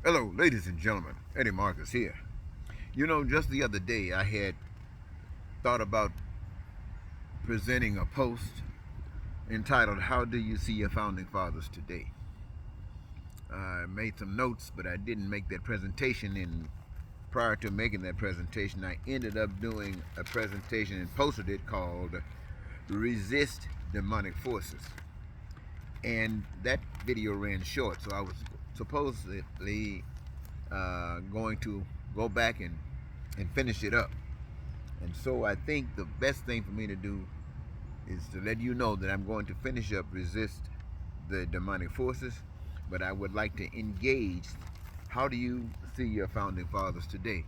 Hello, ladies and gentlemen. Eddie Marcus here. Just the other day I had thought about presenting a post entitled, How Do You See Your Founding Fathers Today? I made some notes, but I didn't make that presentation. And prior to making that presentation, I ended up doing a presentation and posted it called Resist Demonic Forces. And that video ran short, so I was supposedly going to go back and finish it up. And so I think the best thing for me to do is to let you know that I'm going to finish up Resist the Demonic Forces, but I would like to engage. How do you see your founding fathers today?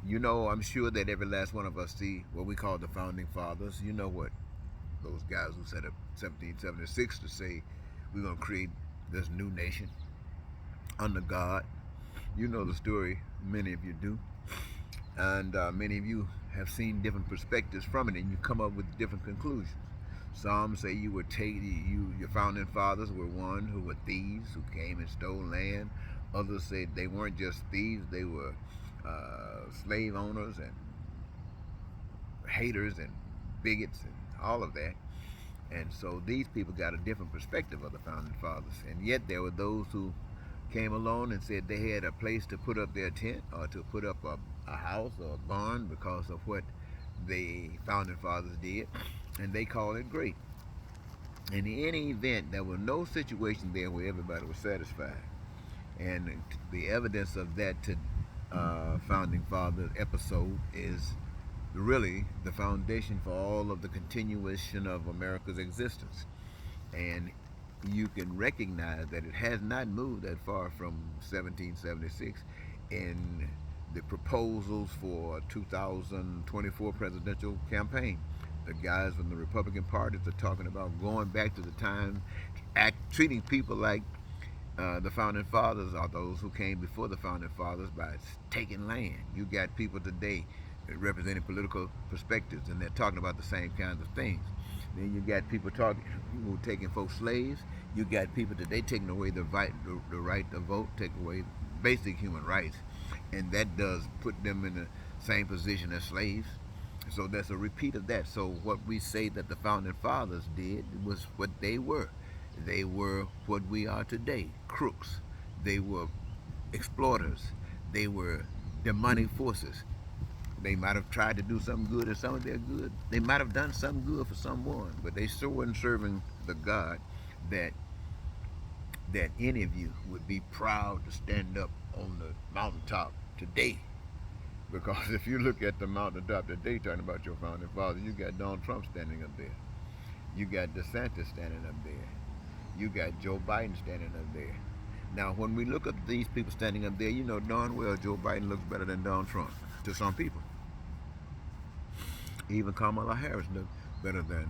I'm sure that every last one of us see what we call the founding fathers. You know what those guys who set up 1776 to say we're going to create this new nation under God. You know the story, many of you do. And many of you have seen different perspectives from it, and you come up with different conclusions. Some say your founding fathers were one who were thieves who came and stole land. Others say they weren't just thieves; they were slave owners and haters and bigots and all of that. And so these people got a different perspective of the founding fathers. And yet there were those who came along and said they had a place to put up their tent or to put up a house or a barn because of what the founding fathers did, and they called it great. And in any event, there was no situation there where everybody was satisfied. And the evidence of that founding father episode is really the foundation for all of the continuation of America's existence. And you can recognize that it has not moved that far from 1776 in the proposals for 2024 presidential campaign. The guys from the Republican Party are talking about going back to the time, treating people like the founding fathers or those who came before the founding fathers by taking land. You got people today representing political perspectives, and they're talking about the same kinds of things. Then you got people talking who are taking folks slaves. You got people today taking away the right to vote, taking away basic human rights, and that does put them in the same position as slaves. So that's a repeat of that. So what we say that the founding fathers did was what they were. They were what we are today, crooks. They were exploiters. They were demonic forces. They might have tried to do something good, and some of their good, they might have done something good for someone, but they sure weren't serving the God that any of you would be proud to stand up on the mountaintop today. Because if you look at the mountaintop today, talking about your founding fathers, you got Donald Trump standing up there. You got DeSantis standing up there. You got Joe Biden standing up there. Now, when we look at these people standing up there, you know darn well Joe Biden looks better than Donald Trump to some people. Even Kamala Harris looks better than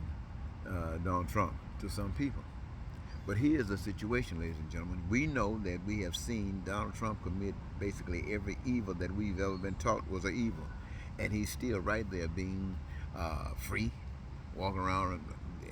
Donald Trump to some people. But here's the situation, ladies and gentlemen. We know that we have seen Donald Trump commit basically every evil that we've ever been taught was an evil. And he's still right there being free, walking around,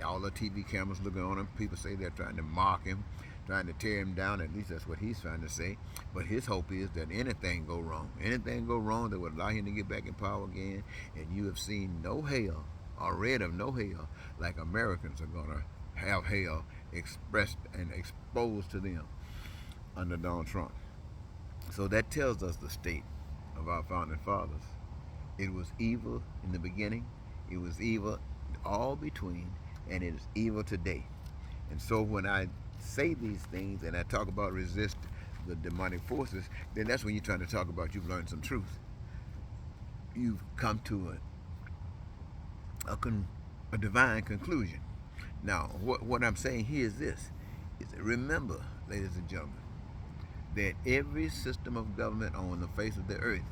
all the TV cameras looking on him. People say they're trying to mock him, trying to tear him down. At least that's what he's trying to say. But his hope is that anything go wrong that would allow him to get back in power again. And you have seen no hell or read of no hell like Americans are going to have hell expressed and exposed to them under Donald Trump. So that tells us the state of our founding fathers. It was evil in the beginning, it was evil all between, and it is evil today. And so when I say these things and I talk about resist the demonic forces, then that's when you're trying to talk about you've learned some truth. You've come to a divine conclusion. Now, what I'm saying here is this: is that remember, ladies and gentlemen, that every system of government on the face of the earth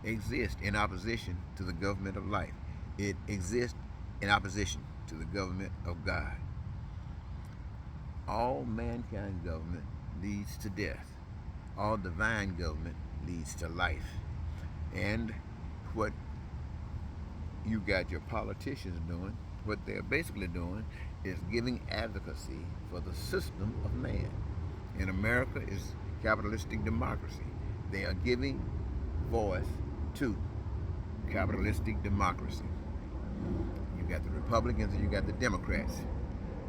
exists in opposition to the government of life. It exists in opposition to the government of God. All mankind government leads to death. All divine government leads to life. And what you got your politicians doing, what they're basically doing is giving advocacy for the system of man. In America is capitalistic democracy. They are giving voice to capitalistic democracy. You got the Republicans and you got the Democrats.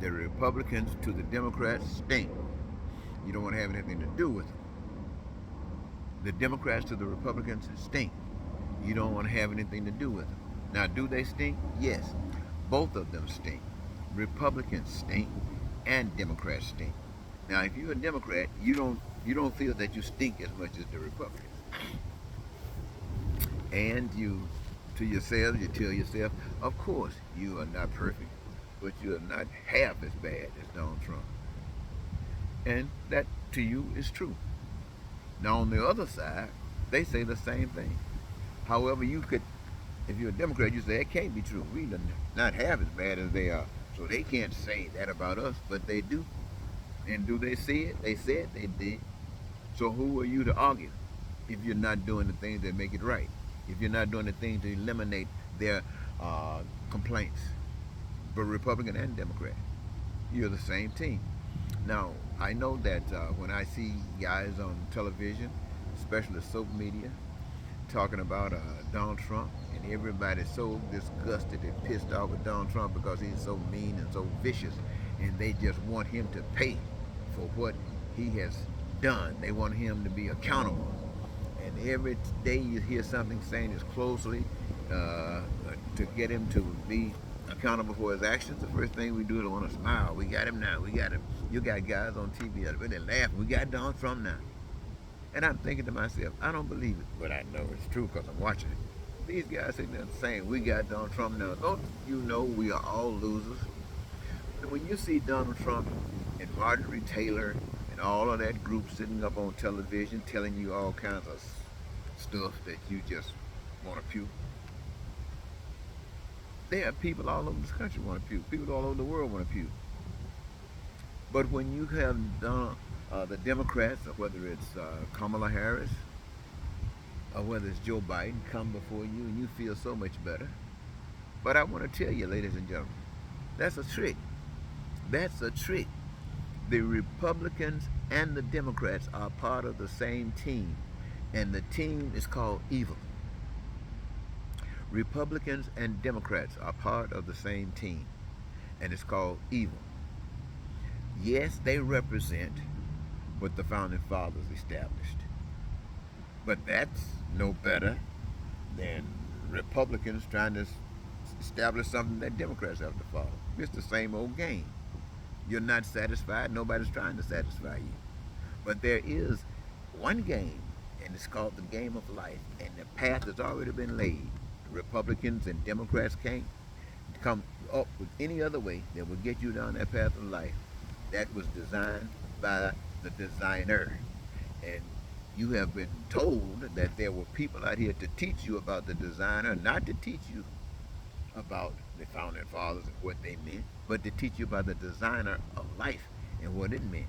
The Republicans to the Democrats stink. You don't want to have anything to do with them. The Democrats to the Republicans stink. You don't want to have anything to do with them. Now, do they stink? Yes. Both of them stink. Republicans stink and Democrats stink. Now, if you're a Democrat, you don't feel that you stink as much as the Republicans. And you to yourself, you tell yourself, of course, you are not perfect, but you are not half as bad as Donald Trump. And that to you is true. Now on the other side, they say the same thing. However, you could, if you're a Democrat, you say it can't be true. We are not half as bad as they are. So they can't say that about us, but they do. And do they see it? They said they did. So who are you to argue if you're not doing the things that make it right? If you're not doing the things to eliminate their complaints, but Republican and Democrat, you're the same team. Now, I know that when I see guys on television, especially soap media, talking about Donald Trump, and everybody's so disgusted and pissed off with Donald Trump because he's so mean and so vicious, and they just want him to pay for what he has done. They want him to be accountable. And every day you hear something saying as closely to get him to be accountable for his actions. The first thing we do is want to smile. We got him now. We got him. You got guys on TV that really laughing. We got Donald Trump now. And I'm thinking to myself, I don't believe it, but I know it's true because I'm watching it. These guys sitting there saying, we got Donald Trump now. Don't you know we are all losers? And when you see Donald Trump and Marjorie Taylor and all of that group sitting up on television telling you all kinds of stuff that you just want to puke, there are people all over this country want to puke. People all over the world want to puke. But when you have the Democrats, or whether it's Kamala Harris, or whether it's Joe Biden, come before you and you feel so much better. But I want to tell you, ladies and gentlemen, that's a trick. That's a trick. The Republicans and the Democrats are part of the same team, and the team is called evil. Republicans and Democrats are part of the same team, and it's called evil. Yes, they represent what the Founding Fathers established, but that's no better than Republicans trying to establish something that Democrats have to follow. It's the same old game. You're not satisfied, nobody's trying to satisfy you. But there is one game, and it's called the game of life, and the path has already been laid. Republicans and Democrats can't come up with any other way that will get you down that path of life. That was designed by the designer. And you have been told that there were people out here to teach you about the designer, not to teach you about the Founding Fathers and what they meant, but to teach you about the designer of life and what it meant.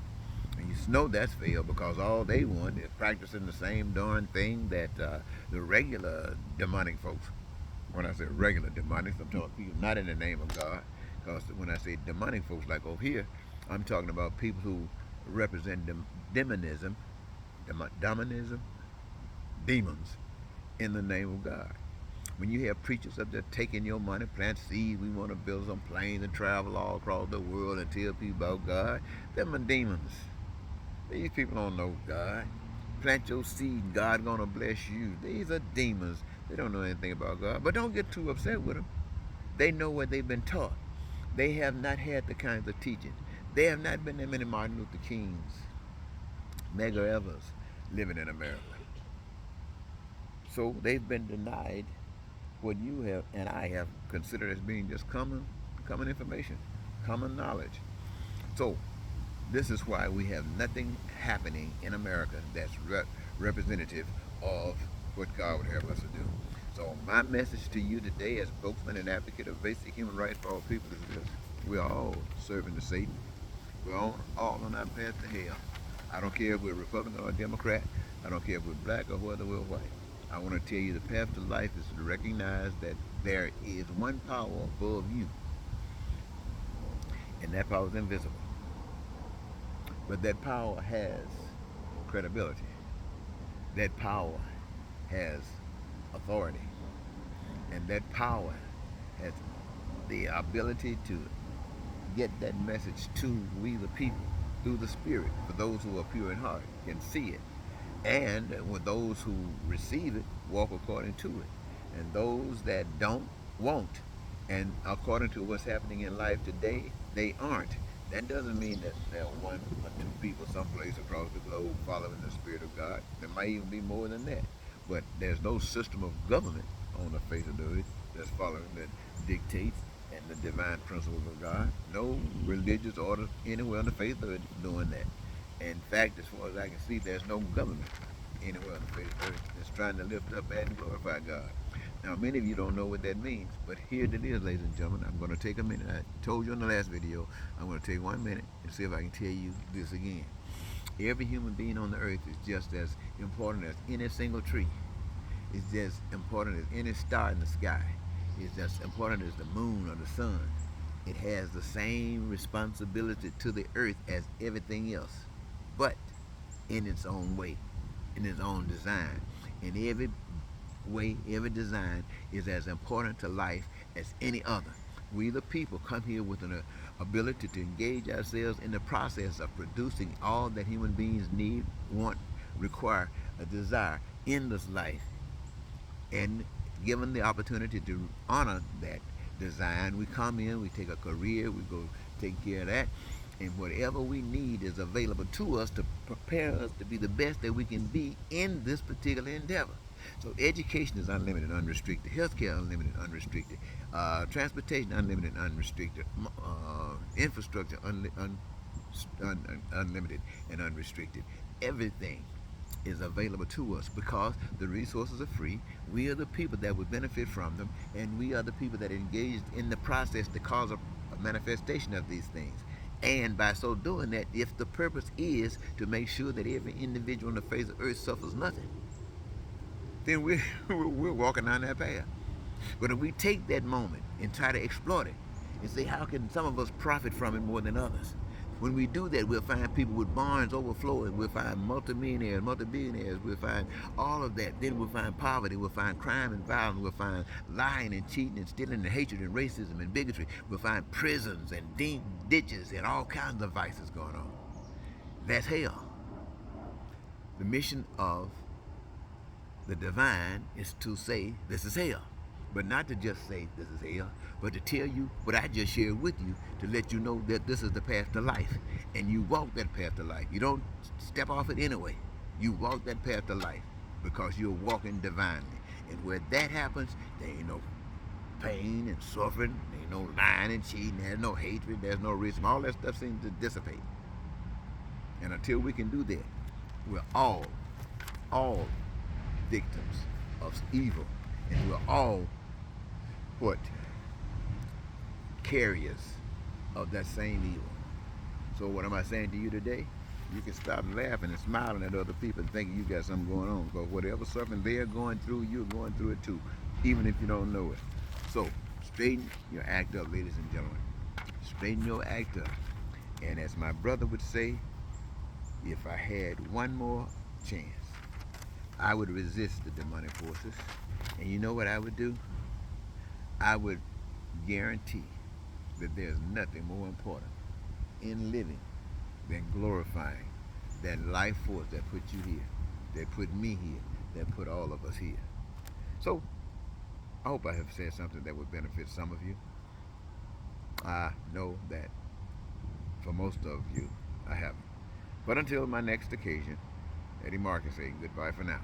And you know that's failed because all they want is practicing the same darn thing that the regular demonic folks, when I say regular demonics, I'm talking people not in the name of God, because when I say demonic folks like over here, I'm talking about people who represent demonism, demons in the name of God. When you have preachers up there taking your money, plant seeds, we want to build some planes and travel all across the world and tell people about God, them are demons. These people don't know God. Plant your seed, God gonna bless you. These are demons. They don't know anything about God. But don't get too upset with them. They know what they've been taught. They have not had the kinds of teaching. They have not been that many Martin Luther Kings, Medgar Evers living in America. So they've been denied what you have and I have considered as being just common information, common knowledge. So this is why we have nothing happening in America that's representative of what God would have us to do. So my message to you today as spokesman and advocate of basic human rights for all people is this. We're all serving to Satan. We're all on our path to hell. I don't care if we're Republican or Democrat. I don't care if we're black or whether we're white. I want to tell you the path to life is to recognize that there is one power above you, and that power is invisible. But that power has credibility. that power has authority, and that power has the ability to get that message to we the people through the Spirit. For those who are pure in heart can see it, and with those who receive it, walk according to it, and those that don't won't. And according to what's happening in life today, they aren't. That doesn't mean that there are one or two people someplace across the globe following the Spirit of God. There might even be more than that. But there's no system of government on the face of the earth that's following that dictates and the divine principles of God. No religious order anywhere on the face of the earth doing that. In fact, as far as I can see, there's no government anywhere on the face of the earth that's trying to lift up and glorify God. Now, many of you don't know what that means, but here it is, ladies and gentlemen. I'm going to take a minute. I told you in the last video, I'm going to take 1 minute and see if I can tell you this again. Every human being on the earth is just as important as any single tree. It's just important as any star in the sky. It's just important as the moon or the sun. It has the same responsibility to the earth as everything else, but in its own way, in its own design. In every way, every design is as important to life as any other. We the people come here with an ability to engage ourselves in the process of producing all that human beings need, want, require, a desire in this life. And given the opportunity to honor that design, we come in, we take a career, we go take care of that, and whatever we need is available to us to prepare us to be the best that we can be in this particular endeavor. So education is unlimited, unrestricted. Healthcare, unlimited, unrestricted. Transportation, unlimited, unrestricted. Infrastructure, unlimited and unrestricted. Everything is available to us because the resources are free. We are the people that would benefit from them, and we are the people that engaged in the process to cause a manifestation of these things. And by so doing that, if the purpose is to make sure that every individual on the face of the earth suffers nothing, then we're walking down that path. But if we take that moment and try to exploit it and say, how can some of us profit from it more than others? When we do that, we'll find people with barns overflowing. We'll find multimillionaires, multi-billionaires. We'll find all of that. Then we'll find poverty. We'll find crime and violence. We'll find lying and cheating and stealing and hatred and racism and bigotry. We'll find prisons and ditches and all kinds of vices going on. That's hell. The mission of the divine is to say this is hell. But not to just say this is hell, but to tell you what I just shared with you, to let you know that this is the path to life. And you walk that path to life. You don't step off it anyway. You walk that path to life because you're walking divinely. And where that happens, there ain't no pain and suffering, there ain't no lying and cheating, there's no hatred, there's no racism. All that stuff seems to dissipate. And until we can do that, we're all victims of evil. And we're all carriers of that same evil. So what am I saying to you today? You can stop laughing and smiling at other people and thinking you got something going on, because whatever suffering they're going through, you're going through it too, even if you don't know it. So straighten your act up, ladies and gentlemen. Straighten your act up. And as my brother would say, if I had one more chance, I would resist the demonic forces. And you know what I would do? I would guarantee that there's nothing more important in living than glorifying that life force that put you here, that put me here, that put all of us here. So, I hope I have said something that would benefit some of you. I know that for most of you, I haven't. But until my next occasion, Eddie Marcus saying goodbye for now.